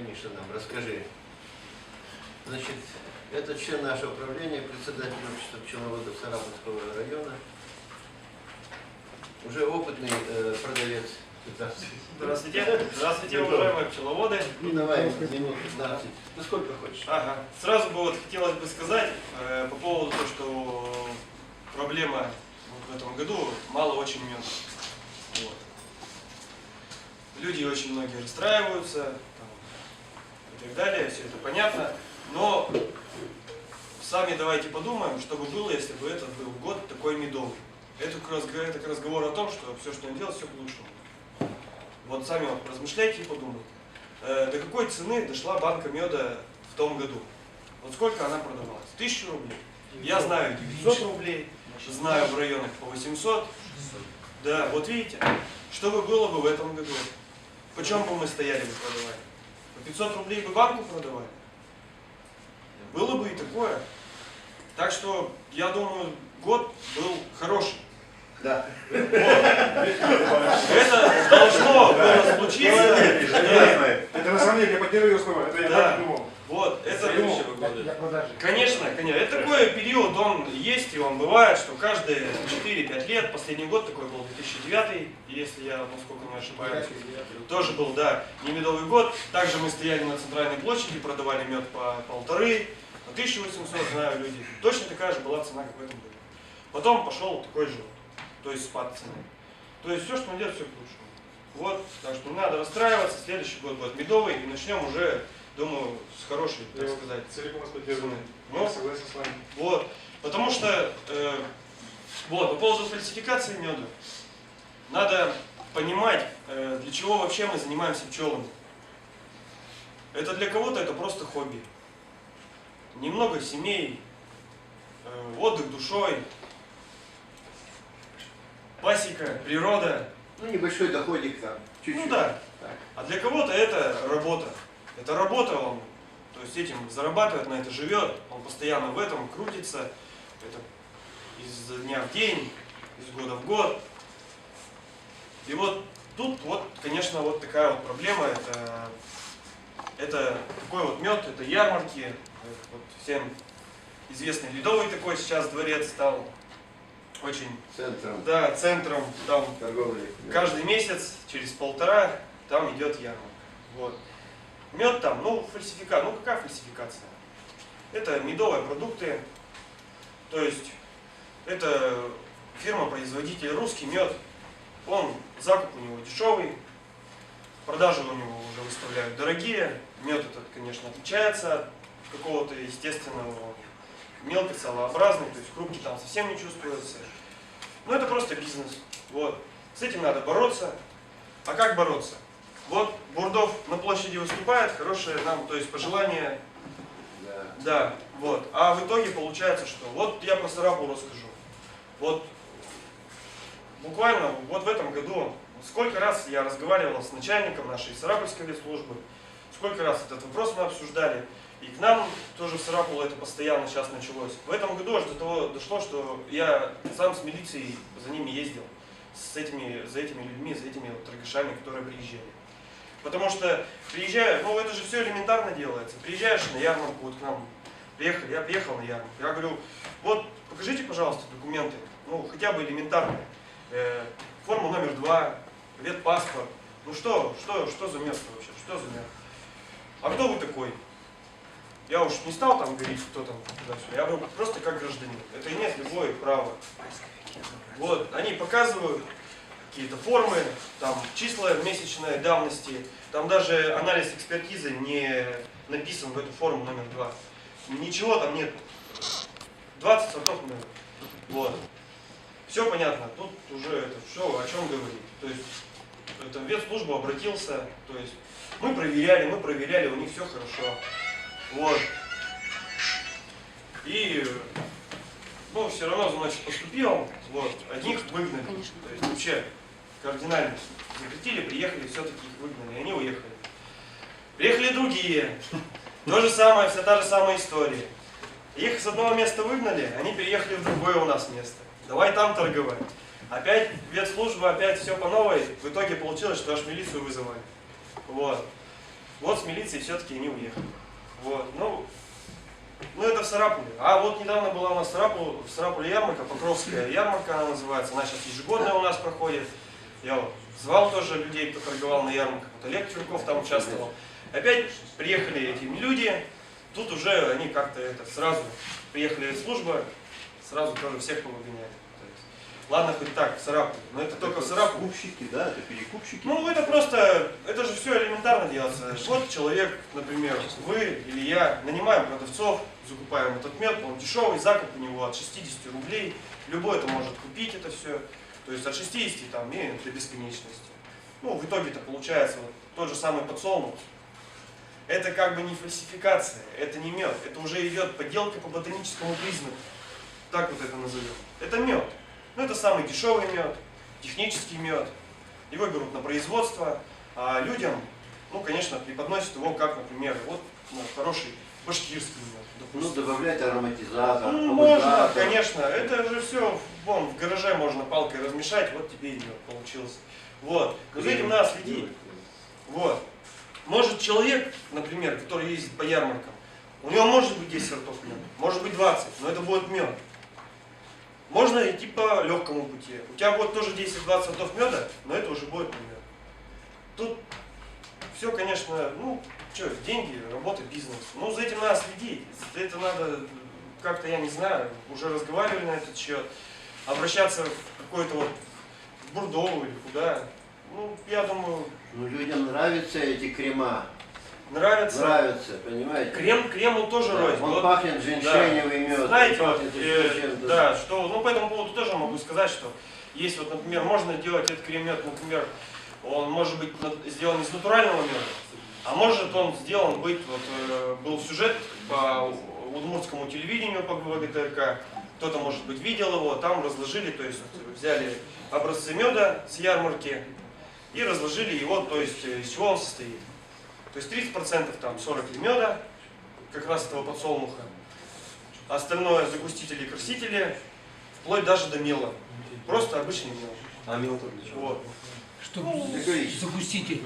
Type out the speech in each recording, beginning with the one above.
Миша, нам расскажи. Значит, это член нашего управления, председатель общества пчеловодов Сарапульского района, уже опытный продавец. Здравствуйте. Здравствуйте, уважаемые пчеловоды. Ну, давай, минут 15. Ну, сколько хочешь. Ага. Сразу бы вот хотелось бы сказать по поводу того, что проблема вот в этом году мало очень меда. Вот. Люди очень многие расстраиваются там, и так далее, все это понятно. Но сами давайте подумаем, что бы было, если бы этот был год такой медовый. Это к разговору о том, что все, что он делает, все к лучшему. Вот сами вот размышляйте и подумайте. До какой цены дошла банка меда в том году? Вот сколько она продавалась? 1000 рублей. Я знаю 900 рублей, знаю в районах по 800. Да, вот видите, что бы было бы в этом году? Почем бы мы стояли бы продавали? По 500 рублей бы банку продавали? Было бы и такое. Так что, я думаю, год был хороший. Да. Вот. Это должно было случиться. Это на самом деле я поддерживаю слова, это я так думал. Вот, это конечно, это такой период, он есть и он бывает, что каждые 4-5 лет, последний год такой был 2009, если я, насколько не ошибаюсь, тоже был, да, не медовый год. Также мы стояли на центральной площади, продавали мед по 1500, по 1800, знаю люди. Точно такая же была цена, как в этом году. Потом пошел такой же, то есть спад цены. То есть все, что мы делаем, все к лучшему. Вот, так что не надо расстраиваться, следующий год будет медовый, и начнем уже, думаю, с хорошей, так сказать, целиком вас поддерживаю. Ну, согласен с вами. Вот, потому что, вот, по поводу фальсификации меда, надо понимать, для чего вообще мы занимаемся пчелами. Это для кого-то это просто хобби. Немного семей, отдых душой, пасека, природа. Ну, небольшой доходик там, чуть-чуть. Ну да. Так. А для кого-то это работа. Это работа, он, то есть этим зарабатывает, на это живет, он постоянно в этом крутится, это из дня в день, из года в год. И вот тут, вот, конечно, вот такая вот проблема, это такой вот мед, это ярмарки, вот всем известный Ледовый такой сейчас дворец стал очень Центром. Да, центром, там Торговли. каждый месяц, через полтора, там идет ярмарка. Вот. Мед там, ну, фальсификация. Ну, какая фальсификация? Это медовые продукты, то есть это фирма-производитель русский мед, закуп у него дешевый, продажи у него уже выставляют дорогие, мед этот, конечно, отличается от какого-то естественного, мелкоцеллообразный, то есть крупки там совсем не чувствуются. Но это просто бизнес. Вот. С этим надо бороться. А как бороться? Вот Бурдов на площади выступает, хорошее нам, то есть пожелание. Да, вот. А в итоге получается, что вот я про Сарапул расскажу. Вот буквально вот в этом году, сколько раз я разговаривал с начальником нашей Сарапульской службы, сколько раз этот вопрос мы обсуждали. И к нам тоже в Сарапул это постоянно сейчас началось. В этом году аж до того дошло, что я сам с милицией за ними ездил, за этими людьми, за этими вот торгашами, которые приезжали. Потому что приезжаю, ну это же все элементарно делается. Приезжаешь на ярмарку, вот к нам приехали, я приехал на ярмарку, я говорю, вот покажите, пожалуйста, документы, ну хотя бы элементарные. Форма номер 2, ветпаспорт. Ну что за место вообще, что за место? А кто вы такой? Я уж не стал там говорить, кто там туда-сюда. Я говорю, просто как гражданин. Это имеет любое право. Вот, они показывают какие-то формы, там числа месячной давности, там даже анализ экспертизы не написан в эту форму номер 2. Ничего там нет. 20 сортов номер. Вот. Все понятно. Тут уже это все о чем говорить. То есть это ветслужба обратился, то есть мы проверяли, у них все хорошо. Вот. И, ну, все равно, значит, поступил, вот, одних выгнали, то есть вообще кардинально запретили, приехали, все-таки их выгнали, и они уехали. Приехали другие, то же самое, вся та же самая история. Их с одного места выгнали, они переехали в другое у нас место. Давай там торговать. Опять ветслужба, опять все по новой, в итоге получилось, что аж милицию вызывали. Вот. Вот с милицией все-таки не уехали. Вот, ну это в Сарапуле. А вот недавно была у нас в Сарапуле ярмарка, Покровская ярмарка она называется. Она сейчас ежегодная у нас проходит. Я вот звал тоже людей, кто торговал на ярмарках. Вот Олег Чурков там участвовал. Опять приехали эти люди. Тут уже они как-то сразу приехали служба, сразу тоже всех повыгоняли. Ладно, хоть так, в Сарапуле, но это только в Сарапуле. Перекупщики, да, это перекупщики. Ну, это просто, это же все элементарно делается. Вот человек, например, вы или я нанимаем продавцов, закупаем этот мед, он дешевый, закуп у него от 60 рублей, любой это может купить это все, то есть от 60 там, и до бесконечности. Ну, в итоге-то получается вот тот же самый подсолнух. Это как бы не фальсификация, это не мед, это уже идет подделка по ботаническому признаку. Так вот это назовем. Это мед. Ну, это самый дешевый мед, технический мед. Его берут на производство, а людям, ну, конечно, преподносят его как, например, вот хороший башкирский мед. Ну, Допустим. добавлять ароматизатор. Ну, можно, конечно. Это же все вон, в гараже можно палкой размешать, вот тебе и мед получился. Вот. Но за этим надо следить. Вот. Может человек, например, который ездит по ярмаркам, у него может быть 10 сортов меда, может быть 20, но это будет мед. Можно идти по легкому пути. У тебя будет тоже 10-20 сортов меда, но это уже будет не мед. Тут все, конечно, ну, что, деньги, работа, бизнес. Ну, за этим надо следить. За это надо, как-то, я не знаю, уже разговаривали на этот счет, обращаться в какой-то вот бурдову или куда. Ну, я думаю... Ну, людям нравятся эти крема. Нравится. Нравится, понимаете? Крем тоже Да, рознь. он Вот, пахнет женьшеневый мед. знаете, пахнет еще чем-то. да, что, ну, по этому поводу тоже могу сказать, что есть вот, например, можно делать этот крем-мед, например, он может быть сделан из натурального меда, а может он сделан быть, вот, был сюжет по удмуртскому телевидению по ГВГТРК, кто-то, может быть, видел его, там разложили, то есть взяли образцы меда с ярмарки и разложили его, то есть из чего он состоит. То есть 30% там 40 меда, как раз этого подсолнуха, остальное загустители и красители, вплоть даже до мела. Просто обычный мел. А мел-то для чего? Вот. Что Загуститель.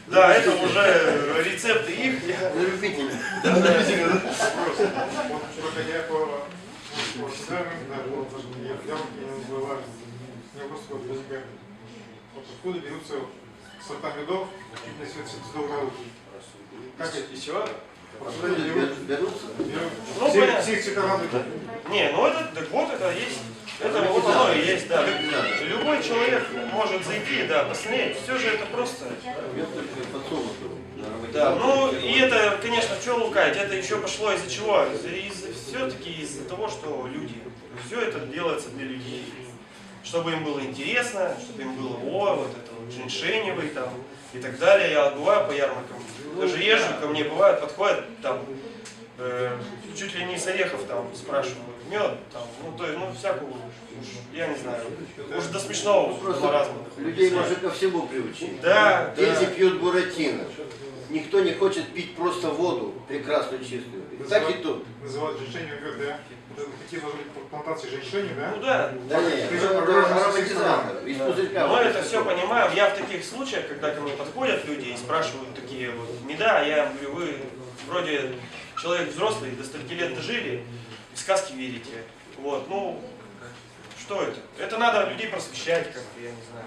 Да, это уже рецепты их. На любителя. Вот проходя по социальным, да, вот явки была, у меня просто вот возникает, вот откуда берутся сорта медов, чуть не светлого руки. Как это? Из чего? Откуда берутся? Ну, понятно. Все цвета радуги. Не, ну это, так вот это есть. Это вот оно и есть, да. Любой человек может зайти, да, посмотреть. Все же это просто. Да, ну и это, конечно, что лукавить, это еще пошло из-за чего? Все-таки из-за того, что люди. Все это делается для людей. Чтобы им было интересно, чтобы им было, о, вот это вот женьшеневый там и так далее. Я бываю по ярмаркам, даже езжу, ко мне бывают, подходят там, чуть ли не с орехов там спрашивают, мед там, ну то есть, ну всякого, уж, я не знаю, уж до смешного, до маразма. Людей можно ко всему приучить. Да, Дети да. пьют буратино. Никто не хочет пить просто воду, прекрасную, чистую. Так и тут. Называют женьшенью мед, да? Вот это какие должны быть плантации женьшени, да? Ну да. Да нет, это ароматизатор. Из пузырька. Мы это все понимаем. Я в таких случаях, когда ко мне подходят люди и спрашивают такие вот меда, я им говорю, вы вроде человек взрослый, до 100 лет дожили, в сказки верите. Вот, ну, что это? Это надо людей просвещать, как-то, я не знаю.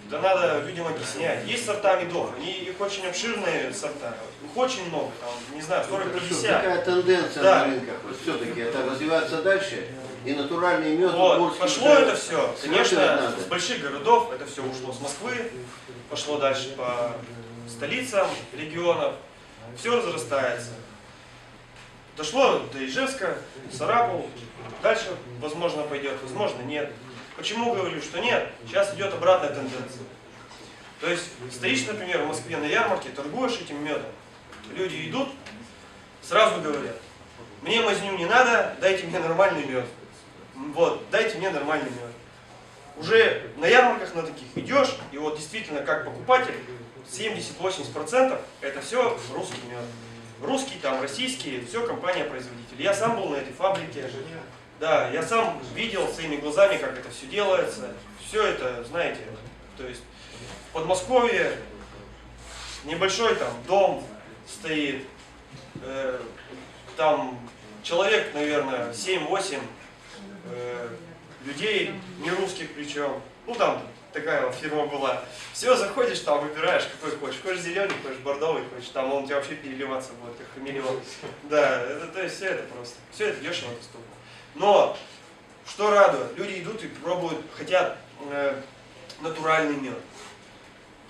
Это надо людям объяснять. Есть сорта медов, они их очень обширные сорта, их очень много, там, не знаю, 40-50. Такая тенденция Да. на рынках. Вот все-таки это развивается дальше. И натуральный мед. Вот, удмуртский пошло уже это все, смешивать конечно, надо. с больших городов, это все ушло с Москвы, пошло дальше по столицам регионов, все разрастается. Дошло до Ижевска, Сарапул, дальше, возможно, пойдет, возможно, нет. Почему говорю, что нет? Сейчас идет обратная тенденция. То есть, стоишь, например, в Москве на ярмарке, торгуешь этим медом, люди идут, сразу говорят, мне мазню не надо, дайте мне нормальный мед. Вот, дайте мне нормальный мед. Уже на ярмарках на таких идешь, и вот действительно, как покупатель, 70-80% это все русский мед. Русский, там, российский, все компания-производитель. Я сам был на этой фабрике. Да, я сам видел своими глазами, как это все делается. Все это, знаете, то есть в Подмосковье небольшой там дом стоит, там человек, наверное, 7-8 людей, не русских причем. Ну там такая вот фирма была. Все, заходишь, там выбираешь, какой хочешь. Хочешь зеленый, хочешь бордовый, хочешь, там он у тебя вообще переливаться будет, как хамелеон. Да, то есть все это просто. Все это дешево доступно. Но, что радует, люди идут и пробуют, хотят натуральный мед.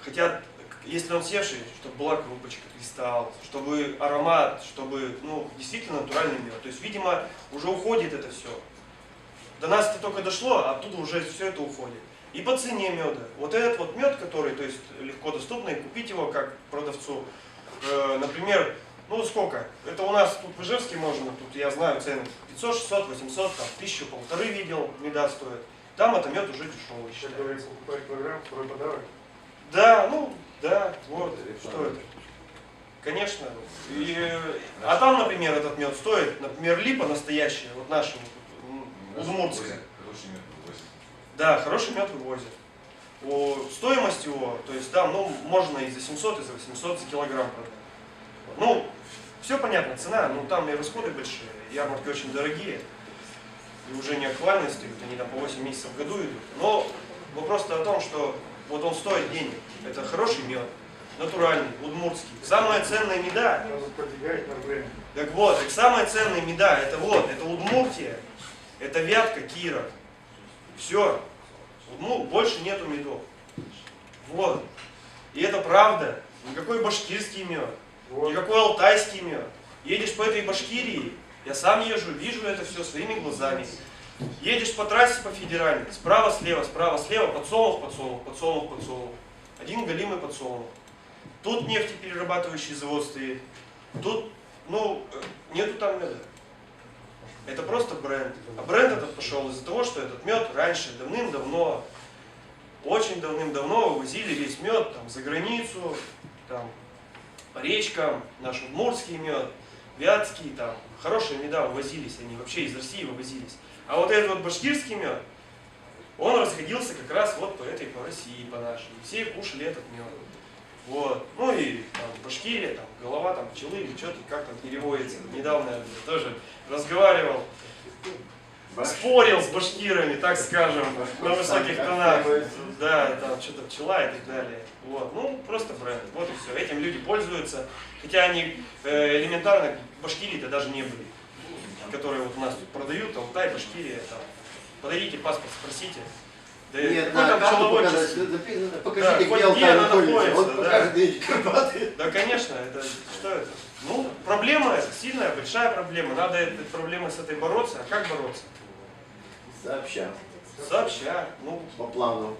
Хотят, если он севший, чтобы была крупочка, кристалл, чтобы аромат, чтобы, ну, действительно натуральный мед. То есть, видимо, уже уходит это все. До нас это только дошло, а оттуда уже все это уходит. И по цене меда. Вот этот вот мед, который, то есть, легко доступный, купить его как продавцу, например, ну сколько? Это у нас тут в Ижевске можно, тут я знаю цены 500, 600, 800, там 1000, 1500 видел, меда стоит. Там это мед уже дешевый. Сейчас говорится, покупать килограмм, второй подарок. Да, ну, да, вот, что это. Конечно. А там, например, этот мед стоит, например, липа настоящая, вот наша, удмуртская. Да, хороший мед вывозят. Стоимость его, то есть там, ну, можно и за 700, и за 800 за килограмм продать. Ну, все понятно, цена, ну там и расходы большие, ярмарки очень дорогие, и уже не актуальны стоят, они там по 8 месяцев в году идут. Но вопрос-то о том, что вот он стоит денег, это хороший мед, натуральный, удмуртский. Самая ценная меда, так вот, самая ценная меда, это вот, это Удмуртия, это Вятка, Киров. Все. Ну, больше нету медов. Вот. И это правда. Никакой башкирский мед. Вот. Никакой алтайский мед. Едешь по этой Башкирии, я сам езжу, вижу это все своими глазами. Едешь по трассе по федеральной, справа, слева, подсолнух, подсолнух, подсолнух, подсолнух. Один голимый подсолнух. Тут нефтеперерабатывающий завод стоит. Тут, ну, нету там меда. Это просто бренд. А бренд этот пошел из-за того, что этот мед раньше, давным-давно, очень давным-давно вывозили весь мед там, за границу, там, по речкам, наш удмуртский мед, вятский, там, хорошие меда вывозились, они вообще из России вывозились. А вот этот вот башкирский мед, он расходился как раз вот по России, по нашей. Все кушали этот мед. Вот. Ну и там Башкирия, там, голова там, пчелы или что-то как там переводится. Недавно я тоже разговаривал, спорил с башкирами, так скажем, на высоких тонах. Да, там что-то пчела и так далее. Вот. Ну, просто бренд. Вот и все. Этим люди пользуются. Хотя они элементарно Башкирии-то даже не были. Которые вот у нас тут продают, там, Алтай, Башкирия, там. Подойдите паспорт, спросите. Да нет, какой там пчеловод? Покажите, где Алтай находится. Вот да. покажет эти Карпаты. Да, конечно, это что это? Ну, проблема сильная, большая проблема. Надо этой проблемой с этой бороться. А как бороться? Сообща. Сообща. Ну, по плану.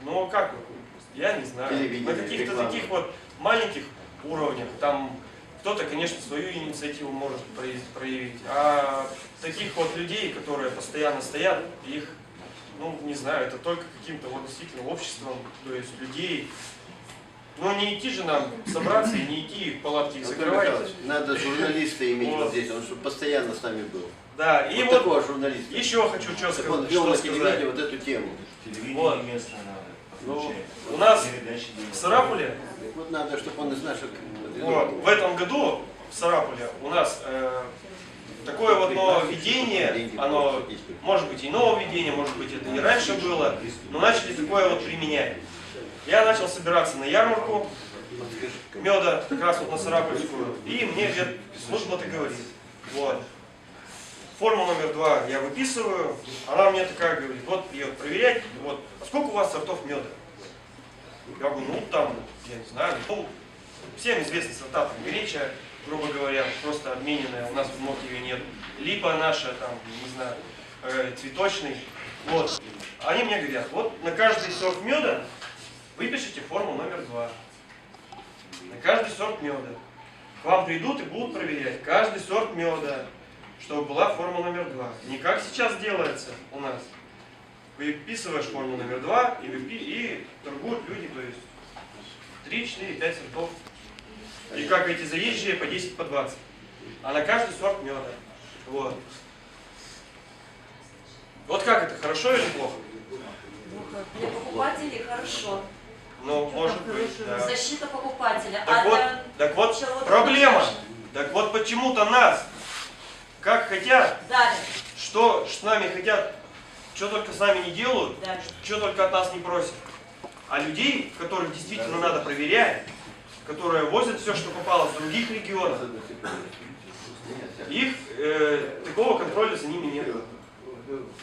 Ну, как? Я не знаю. На каких-то таких вот маленьких уровнях. Там кто-то, конечно, свою инициативу может проявить. А таких вот людей, которые постоянно стоят, их, ну, не знаю, это только каким-то вот действительно обществом, то есть людей. Ну, не идти же нам собраться и не идти в палатки закрывать. Надо журналиста иметь вот здесь, он чтобы постоянно с нами был. Да, и вот такого журналиста. еще хочу что сказать. Он вел на телевидении вот эту тему. Вот. Ну, у нас в Сарапуле, вот надо, чтобы он из наших... вот, в этом году в Сарапуле у нас такое вот нововведение, оно может быть и нововведение, может быть это и раньше было, но начали такое вот применять. Я начал собираться на ярмарку меда, как раз вот на Сарапульскую, и мне служба-то говорит, вот, форму номер 2 я выписываю, она мне такая говорит, вот ее проверять, вот, а сколько у вас сортов меда? Я говорю, ну там, я не знаю, ну, всем известны сорта, там, греча, грубо говоря, просто обмененная, у нас в Мокиеве нет, липа наша, там, не знаю, цветочный, вот. Они мне говорят, вот на каждый сорт меда выпишите форму номер 2. На каждый сорт меда. К вам придут и будут проверять каждый сорт меда, чтобы была форма номер 2. Не как сейчас делается у нас. Выписываешь форму номер 2 и торгуют люди, то есть 3, 4, 5 сортов. И как эти заезжие по 10, по 20. А на каждый сорт меда. Вот. Вот как это, хорошо или плохо? Для покупателей хорошо. Ну, может быть, да. Защита покупателя. Так вот, для так вот, человека проблема. страшно. Так вот, почему-то нас, как хотят, Давит, что с нами хотят, что только с нами не делают, давит. что только от нас не просят. А людей, которых действительно надо проверять, которые возят все, что попало с других регионов, их такого контроля за ними нет.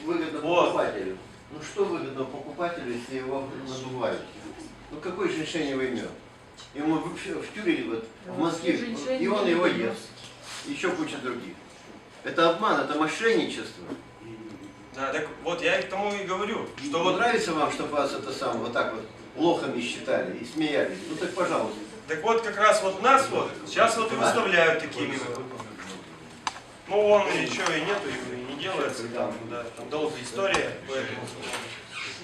Выгодно Вот. покупателю. Ну что выгодно покупателю, если его надувают? Ну какой женьшеневый мед? Ему в тюре, вот, в Москве, и он его ест. Еще куча других. Это обман, это мошенничество. Да, так вот я к тому и говорю, что Что вот, нравится вам, чтобы вас это самое вот так вот лохами считали и смеялись? Ну так пожалуйста. так вот как раз вот нас вот сейчас вот и выставляют такими вот. Ну он ничего и нету, и не делается там, да, там долгая история, поэтому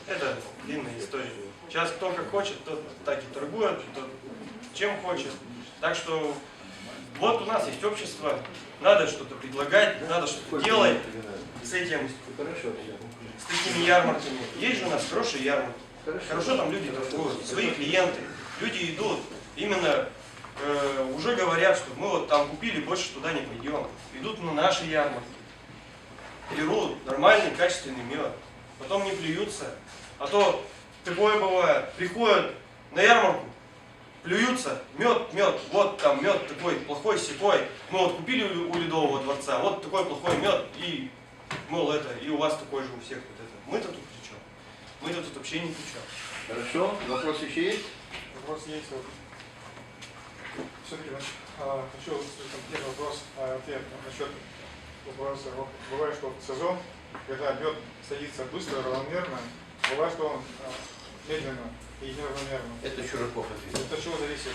это длинная история. Сейчас кто как хочет, тот так и торгует, тот чем хочет. Так что вот у нас есть общество, надо что-то предлагать, надо что-то делать с этим, Хорошо, все. с такими ярмарками. Есть же у нас хорошие ярмарки. Хорошо там люди торгуют, свои клиенты, люди идут, именно уже говорят, что мы вот там купили, больше туда не пойдем. Идут на наши ярмарки, берут нормальный, качественный мед, потом не плюются. А то такое бывает, приходят на ярмарку, плюются, мед, вот там мед такой плохой, сякой. Мы вот купили у Ледового дворца, вот такой плохой мед, и, мол, это, и у вас такой же у всех вот это. Мы-то тут при чем? Мы-то тут вообще ни при чем. Хорошо. Вопрос еще есть? Вопрос есть. Все-таки хочу первый вопрос, ответ насчет вопроса. Бывает, что в сезон, когда мед садится быстро, равномерно, бывает, что он медленно и неравномерно. Это Чураков ответил. Это от чего зависит?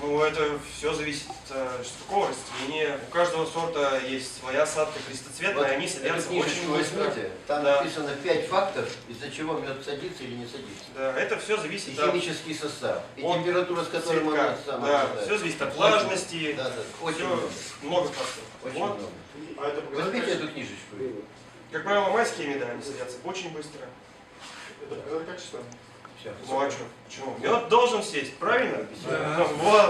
Ну, это все зависит от какого растения. У каждого сорта есть своя осадка крестоцветная, Вот они эту садятся книжечку очень быстро. возьмите, там Да. написано 5 факторов, из-за чего мед садится или не садится. Да, это все И зависит от химический состав, и от температура, с которой он цветка. сам Да, обладает. все зависит от влажности, Да, очень всё, много. много факторов. Очень Вот. много. А это Возьмите показатель, эту книжечку. Как правило, майские меда они садятся очень быстро. это показатель качества. Все. Ну а что? Почему? Мед должен сесть, правильно? Да. Вот.